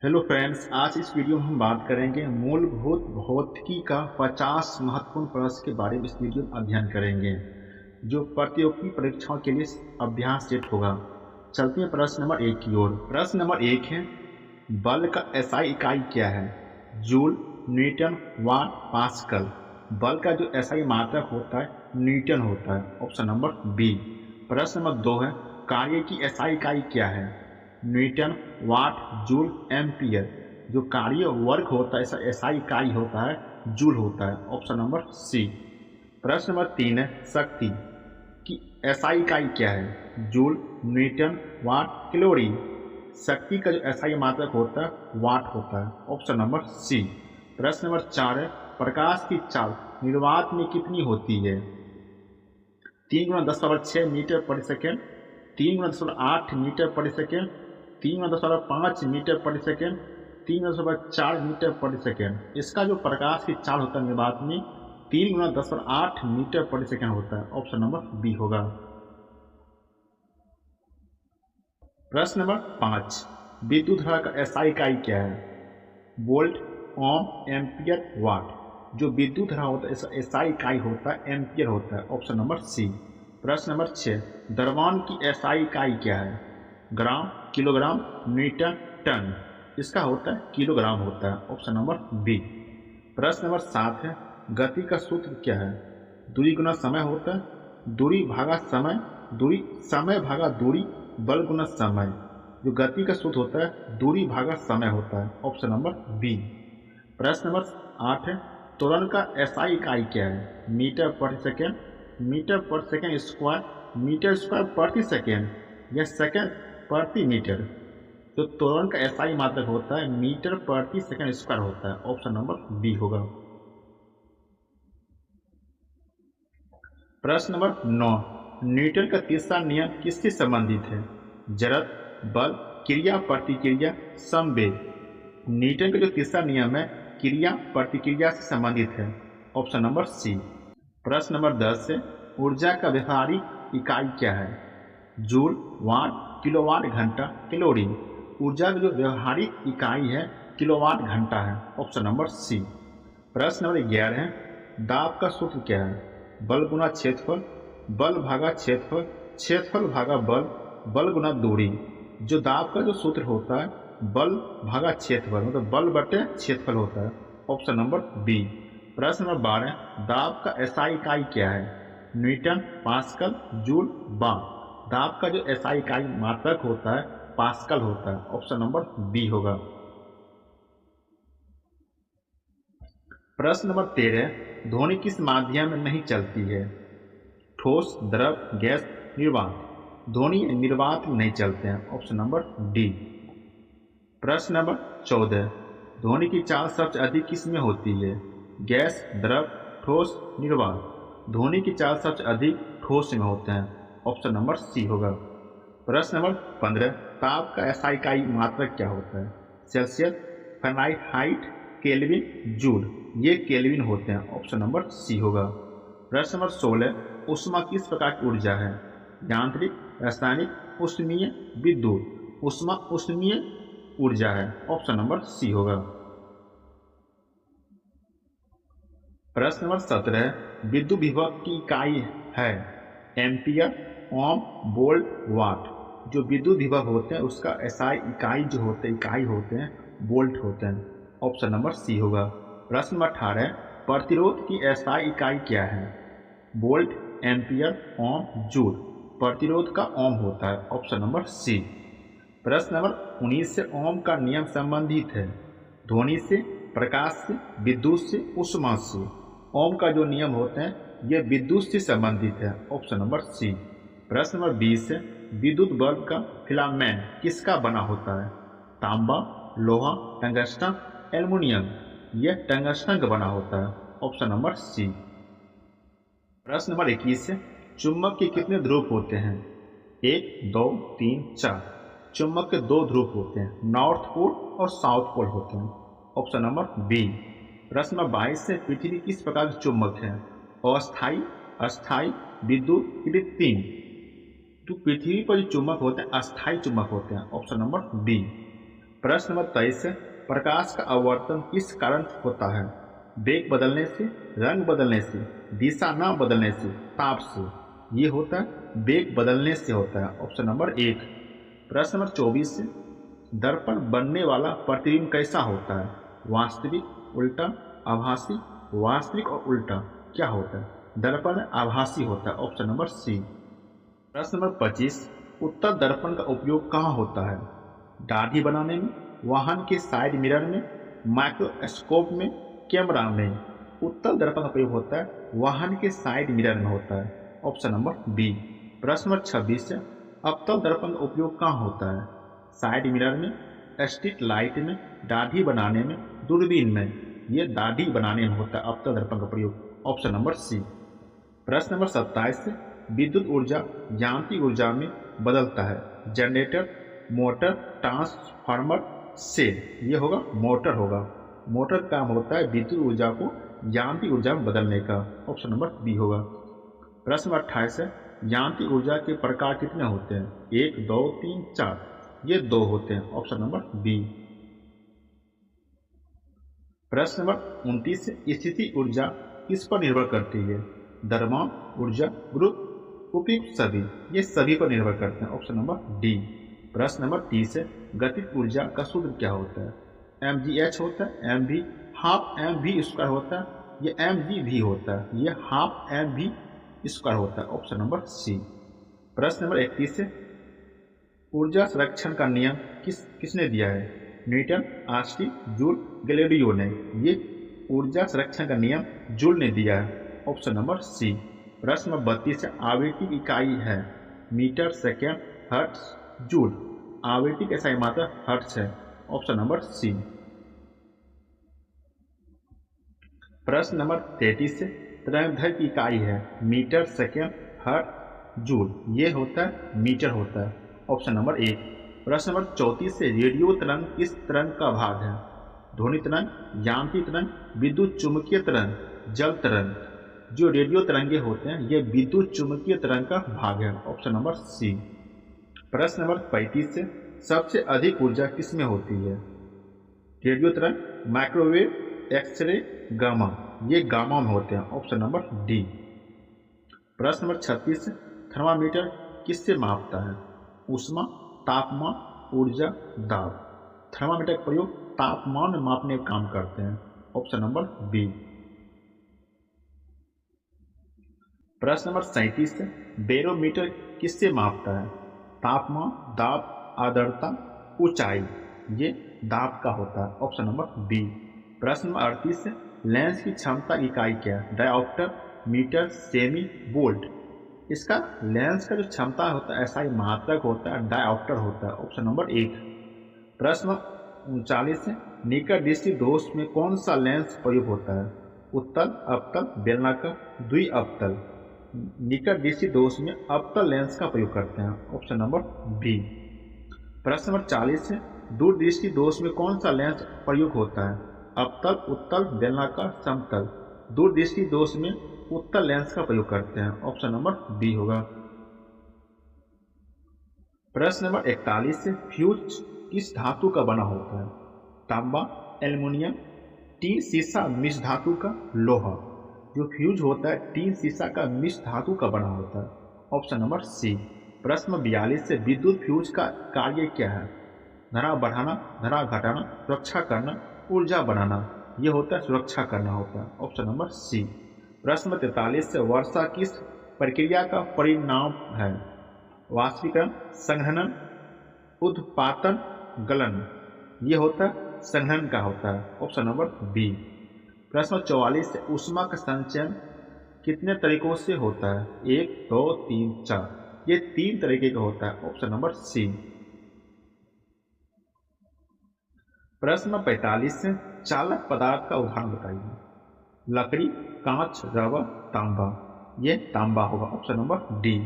Hello friends, आज इस video में हम बात करेंगे मूलभूत भौतिकी का 50 महत्वपूर्ण प्रश्न के बारे में। इस वीडियो में अध्ययन करेंगे जो प्रतियोगी परीक्षाओं के लिए अभ्यास सेट होगा। चलते हैं प्रश्न नंबर 1 की ओर। प्रश्न नंबर 1 है, बल का एसआई इकाई क्या है? जूल, न्यूटन, वाट, पास्कल। बल का जो एसआई मात्रक होता है न्यूटन होता है। Option number B. प्रश्न नंबर 2 है, कार्य की एसआई इकाई क्या है? Newton, watt, joule, ampere. जो कार्य वर्ग होता है ऐसा एसआई इकाई होता है जूल होता है। Option number C. प्रश्न नंबर 3 है, शक्ति की एसआई इकाई क्या है? जूल, न्यूटन, वाट, कैलोरी। शक्ति का जो एसआई मात्रक होता है वाट होता है। Option number C. प्रश्न नंबर 4 है, प्रकाश की चाल निर्वात में कितनी होती है? 3 × 10⁶ मीटर प्रति सेकेंड, 3 × 8 मीटर प्रति सेकेंड, 3 × 5 मीटर प्रति सेकेंड, 3 × 4 मीटर प्रति सेकेंड। इसका जो प्रकाश की चाल होता है निर्वात में 3 × 10⁸ मीटर प्रति सेकेंड होता है। ऑप्शन नंबर बी होगा। प्रश्न नंबर 5, विद्युत धारा का एसआई इकाई क्या है? वोल्ट, ओम, एम्पियर, वाट। जो विद्युत धारा होता है इसका एसआई इकाई होता है एम्पियर होता है। Option number C. प्रश्न नंबर 6, द्रव्यमान की एसआई इकाई क्या है? Gram, kilogram, newton, ton. इसका होता है किलोग्राम होता है। Option number B. प्रश्न नंबर 7 है, गति का सूत्र क्या है? दूरी गुना समय होता है। दूरी भागा समय, दूरी समय भागा दूरी, बल गुना समय। जो गति का सूत्र होता है दूरी भागा समय होता है। Option number B. प्रश्न नंबर 8 है, त्वरण का एसआई इकाई क्या है? मीटर प्रति सेकेंड, मीटर प्रति सेकेंड स्क्वायर, मीटर स्क्वायर प्रति सेकेंड या सेकेंड प्रति मीटर। जो त्वरण का एसआई मात्रक होता है मीटर प्रति सेकेंड स्क्वायर होता है। ऑप्शन नंबर बी होगा। प्रश्न नंबर 9, न्यूटन का तीसरा नियम किससे संबंधित है? जड़त्व, बल, क्रिया प्रतिक्रिया, संवेग। न्यूटन का जो तीसरा नियम है क्रिया प्रतिक्रिया से संबंधित है। Option number C. प्रश्न नंबर 10 है, ऊर्जा का व्यवहारिक इकाई क्या है? जूल, वाट, किलोवाट घंटा, कैलोरी। ऊर्जा की जो व्यवहारिक इकाई है किलोवाट घंटा है। Option number C. प्रश्न नंबर 11 है, दाब का सूत्र क्या है? बल गुना क्षेत्रफल, बल भागा क्षेत्रफल, क्षेत्रफल भागा बल, बल गुना दूरी। जो दाब का जो सूत्र होता है बल भागा क्षेत्रफल मतलब बल बटे क्षेत्रफल होता है। Option number B. प्रश्न नंबर 12, दाब का एसआई इकाई क्या है? Newton, pascal, joule, bar. दाब का जो एसआई इकाई मात्रक होता है पास्कल होता है। ऑप्शन नंबर बी होगा। प्रश्न नंबर 13, ध्वनि किस माध्यम में नहीं चलती है? ठोस, द्रव, गैस, निर्वात। ध्वनि निर्वात में नहीं चलते हैं। Option number D. प्रश्न नंबर 14, ध्वनि की चाल सबसे अधिक किस में होती है? गैस, द्रव, ठोस, निर्वात। ध्वनि की चाल सबसे अधिक ठोस में होते हैं। ऑप्शन नंबर सी होगा। प्रश्न नंबर 15, ताप का एसआई इकाई मात्रक क्या होता है? Celsius, Fahrenheit, kelvin, joule. ये केल्विन होते हैं। ऑप्शन नंबर सी होगा। प्रश्न नंबर 16, ऊष्मा किस प्रकार की ऊर्जा है? यांत्रिक, रासायनिक, ऊष्मीय, विद्युत। ऊष्मा ऊष्मीय ऊर्जा है। ऑप्शन नंबर सी होगा। प्रश्न नंबर 17, विद्युत विभव की इकाई है? एम्पियर, ओम, वोल्ट, वाट। जो विद्युत विभव होते हैं उसका एसआई इकाई जो होते हैं वोल्ट होते हैं। ऑप्शन नंबर सी होगा। प्रश्न नंबर 18, प्रतिरोध की एसआई इकाई क्या है? Volt, ampere, ohm, joule. प्रतिरोध का ओम होता है। Option number C. प्रश्न नंबर 19 से ओम का नियम संबंधित है? ध्वनि से, प्रकाश से, विद्युत से, ऊष्मा से। ओम का जो नियम होते हैं ये विद्युत से संबंधित है। Option number C. प्रश्न नंबर 20 है, विद्युत बल्ब का फिलामेंट किसका बना होता है? तांबा, लोहा, टंगस्टन, एल्युमिनियम। यह टंगस्टन का बना होता है। Option number C. प्रश्न नंबर 21 है, चुंबक के कितने ध्रुव होते हैं? 1, 2, 3, 4। चुंबक के 2 ध्रुव होते हैं, नॉर्थ पोल और साउथ पोल होते हैं। Option number B. प्रश्न नंबर 22 से, पृथ्वी किस प्रकार के चुंबक है? अस्थायी, अस्थायी, विद्युत, कृत्रिम। तो पृथ्वी पर जो चुंबक होते हैं अस्थायी चुंबक होते हैं। Option number B. प्रश्न नंबर 23 है, प्रकाश का आवर्तन किस कारण होता है? वेग बदलने से, रंग बदलने से, दिशा न बदलने से, ताप से। ये होता है वेग बदलने से होता है, ऑप्शन नंबर 1। प्रश्न नंबर 24 है, दर्पण बनने वाला प्रतिबिंब कैसा होता है? वास्तविक, उल्टा, आभासी, वास्तविक और उल्टा। क्या होता है? दर्पण आभासी होता है, ऑप्शन नंबर सी। प्रश्न नंबर 25, उत्तल दर्पण का उपयोग कहाँ होता है? दाढ़ी बनाने में, वाहन के साइड मिरर में, माइक्रोस्कोप में, कैमरा में। उत्तल दर्पण का प्रयोग होता है वाहन के साइड मिरर में होता है, ऑप्शन नंबर बी। प्रश्न नंबर 26 है, अवतल दर्पण का उपयोग कहाँ होता है? साइड मिरर में, स्ट्रीट लाइट में, दाढ़ी बनाने में, दूरबीन में। ये दाढ़ी बनाने में होता है अवतल दर्पण का प्रयोग, ऑप्शन नंबर सी। प्रश्न नंबर 27 से, विद्युत ऊर्जा यांत्रिक ऊर्जा में बदलता है? Generator, motor, transformer, cell. ये होगा मोटर होगा। मोटर का काम होता है विद्युत ऊर्जा को यांत्रिक ऊर्जा में बदलने का, ऑप्शन नंबर बी होगा। प्रश्न नंबर 28 है, यांत्रिक ऊर्जा के प्रकार कितने होते हैं? 1, 2, 3, 4। ये 2 होते हैं, ऑप्शन नंबर बी। प्रश्न नंबर 29 है, स्थिति ऊर्जा किस पर निर्भर करती है? द्रव्यमान, ऊर्जा, ग्रुप, उपयुक्त सभी। ये सभी पर निर्भर करते हैं, ऑप्शन नंबर डी। प्रश्न नंबर 30 है, गतिज ऊर्जा का सूत्र क्या होता है? mgh होता है, mv हाफ mv स्क्वायर होता है, ये mg भी होता है, ये हाफ mv स्क्वायर होता है, ऑप्शन नंबर सी। प्रश्न नंबर 31 है, ऊर्जा संरक्षण का नियम किसने दिया है? न्यूटन, आस्टीन, जूल, गैलीलियो ने। ये ऊर्जा संरक्षण का नियम जूल ने दिया है, ऑप्शन नंबर सी। प्रश्न नंबर 32 है, आवृत्ति की इकाई है? Metre, second, hertz, joule. आवृत्ति की सही मात्रा हर्ट्ज है, ऑप्शन नंबर सी। प्रश्न नंबर 33 है, तरंगदैर्घ्य की इकाई है? Metre, second, hertz, joule. ये होता है मीटर होता है, ऑप्शन नंबर 1। प्रश्न नंबर 34 से, रेडियो तरंग किस तरंग का भाग है? ध्वनि तरंग, यांत्रिक तरंग, विद्युत चुंबकीय तरंग, जल तरंग। जो रेडियो तरंगे होते हैं ये विद्युत चुंबकीय तरंग का भाग है, ऑप्शन नंबर सी। प्रश्न नंबर 35 से, सबसे अधिक ऊर्जा किसमें होती है? रेडियो तरंग, माइक्रोवेव, एक्सरे, गामा। ये गामा में होते हैं, ऑप्शन नंबर डी। प्रश्न नंबर 36, थर्मामीटर किससे मापता है? ऊष्मा, तापमान, ऊर्जा, दाब। थर्मामीटर का प्रयोग तापमान में मापने का काम करते हैं, ऑप्शन नंबर बी। प्रश्न नंबर 37 है, बैरोमीटर किससे मापता है? तापमान, दाब, आर्द्रता, ऊंचाई। ये दाब का होता है, ऑप्शन नंबर बी। प्रश्न नंबर 38 है, लेंस की क्षमता इकाई क्या है? डायोप्टर, मीटर, सेमी, वोल्ट। इसका लेंस का जो क्षमता होता है ऐसा ही मात्रक होता है, डायोप्टर होता है, ऑप्शन नंबर 1। प्रश्न 39 है, निकट दृष्टि दोष में कौन सा लेंस प्रयोग होता है? उत्तल, अवतल, बेलनाकार, द्विअवतल। निकट दृष्टि दोष में अवतल लेंस का प्रयोग करते हैं, ऑप्शन नंबर बी। प्रश्न नंबर 40 है, दूरदृष्टि दोष में कौन सा लेंस प्रयोग होता है? अवतल, उत्तल, बेलनाकार, समतल। दूरदृष्टि दोष में उत्तल लेंस का प्रयोग करते हैं, ऑप्शन नंबर बी होगा। प्रश्न नंबर 41 से, फ्यूज किस धातु का बना होता है? तांबा, एल्युमिनियम, टीन, सीसा, मिश्र धातु का, लोहा। जो फ्यूज होता है टीन सीसा का मिश्र धातु का बना होता है, ऑप्शन नंबर सी। प्रश्न 42 से, विद्युत फ्यूज का कार्य क्या है? धरा बढ़ाना, धरा घटाना, सुरक्षा करना, ऊर्जा बनाना। यह होता है सुरक्षा करना होता है, ऑप्शन नंबर सी। प्रश्न 43 से, वर्षा किस प्रक्रिया का परिणाम है? वाष्पीकरण, संघनन, उद्पातन, गलन। यह होता है संघनन का होता है, ऑप्शन नंबर बी। प्रश्न 44 से, ऊष्मा का संचयन कितने तरीकों से होता है? 1, 2, 3, 4। ये 3 तरीके का होता है, ऑप्शन नंबर सी। प्रश्न 45 से, चालक पदार्थ का उदाहरण बताइए। लकड़ी, कांच, रबर, तांबा। ये तांबा होगा, ऑप्शन नंबर डी।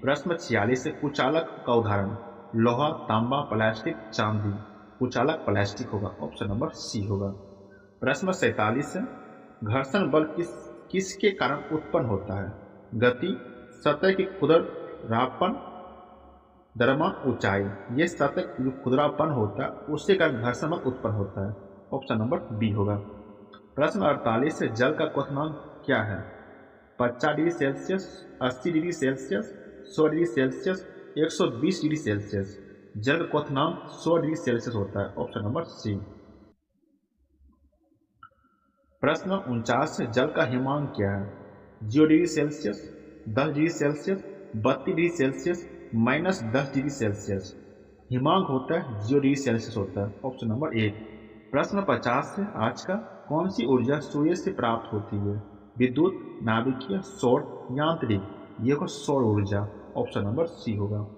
प्रश्न 46 से, कुचालक का उदाहरण। लोहा, तांबा, प्लास्टिक, चांदी। कुचालक प्लास्टिक होगा, ऑप्शन नंबर सी होगा। प्रश्न 47 से, घर्षण बल किसके कारण उत्पन्न होता है? गति, सतह की खुरदरापन, द्रव्यमान ऊंचाई, ये सतह का जो खुरदरापन होता है उससे कारण घर्षण बल उत्पन्न होता है। ऑप्शन नंबर बी होगा। प्रश्न 48 से जल का क्वथनांक क्या है? 50 degree Celsius, 80 degree Celsius, 100 degree Celsius, 120 degree Celsius. जल का क्वथनांक 100 डिग्री सेल्सियस होता है। Option number C. प्रश्न 49 से जल का हिमांक क्या है? 0 degree Celsius, 10 degree Celsius, 32 degree Celsius, -10 degree Celsius. हिमांक होता है 0 डिग्री सेल्सियस होता है। Option number A. प्रश्न 50 से आज का कौन सी ऊर्जा सूर्य से प्राप्त होती है? विद्युत, नाभिकीय, सौर, यांत्रिक। ये होगा सौर ऊर्जा। ऑप्शन नंबर सी होगा।